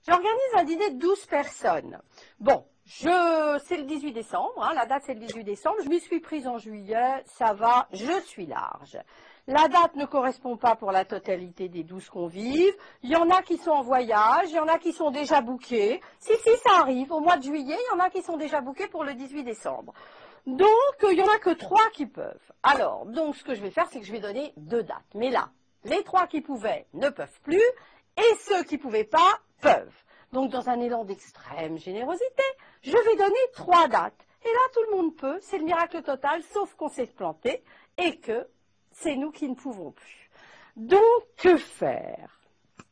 J'organise un dîner de 12 personnes. Bon, c'est le 18 décembre, hein, la date c'est le 18 décembre, je m'y suis prise en juillet, ça va, je suis large. La date ne correspond pas pour la totalité des 12 convives, il y en a qui sont en voyage, il y en a qui sont déjà bookés. Si, ça arrive, au mois de juillet, il y en a qui sont déjà bookés pour le 18 décembre. Donc, il n'y en a que 3 qui peuvent. Alors, donc ce que je vais faire, c'est que je vais donner 2 dates. Mais là, les 3 qui pouvaient ne peuvent plus, et ceux qui ne pouvaient pas peuvent. Donc, dans un élan d'extrême générosité, je vais donner 3 dates. Et là, tout le monde peut, c'est le miracle total, sauf qu'on s'est planté et que c'est nous qui ne pouvons plus. Donc, que faire?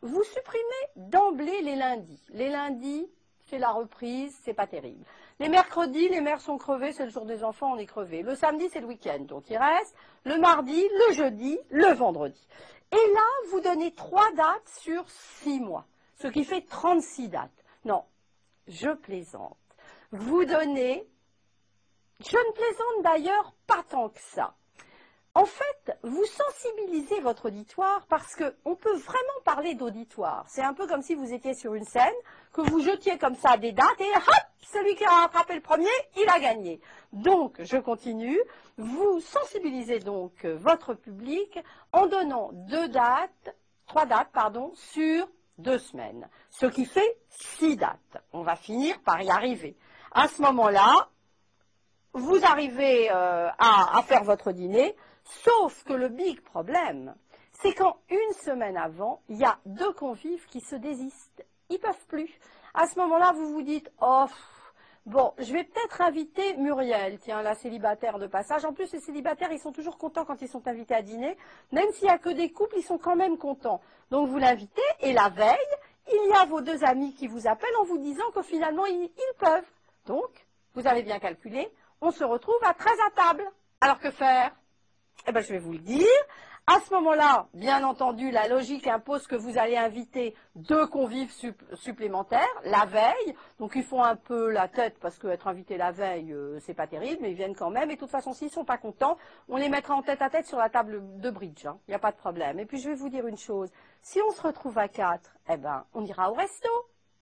Vous supprimez d'emblée les lundis. Les lundis, c'est la reprise, c'est pas terrible. Les mercredis, les mères sont crevées, c'est le jour des enfants, on est crevés. Le samedi, c'est le week-end, donc il reste le mardi, le jeudi, le vendredi. Et là, vous donnez 3 dates sur 6 mois, ce qui fait 36 dates. Non, je plaisante. Vous donnez, je ne plaisante d'ailleurs pas tant que ça. En fait, vous sensibilisez votre auditoire parce qu'on peut vraiment parler d'auditoire. C'est un peu comme si vous étiez sur une scène, que vous jetiez comme ça des dates et hop, celui qui a rattrapé le premier, il a gagné. Donc, je continue. Vous sensibilisez donc votre public en donnant 3 dates, sur 2 semaines. Ce qui fait 6 dates. On va finir par y arriver. À ce moment-là, vous arrivez à faire votre dîner. Sauf que le big problème, c'est quand une semaine avant, il y a 2 convives qui se désistent. Ils ne peuvent plus. À ce moment-là, vous vous dites, oh, bon, je vais peut-être inviter Muriel, tiens, la célibataire de passage. En plus, les célibataires, ils sont toujours contents quand ils sont invités à dîner. Même s'il n'y a que des couples, ils sont quand même contents. Donc, vous l'invitez et la veille, il y a vos 2 amis qui vous appellent en vous disant que finalement, ils peuvent. Donc, vous avez bien calculé, on se retrouve à 13 à table. Alors, que faire? Eh bien, je vais vous le dire. À ce moment-là, bien entendu, la logique impose que vous allez inviter 2 convives supplémentaires la veille. Donc, ils font un peu la tête parce qu'être invité la veille, c'est pas terrible, mais ils viennent quand même. Et de toute façon, s'ils sont pas contents, on les mettra en tête à tête sur la table de bridge. Il n'y a pas de problème. Et puis, je vais vous dire une chose. Si on se retrouve à 4, eh ben, on ira au resto.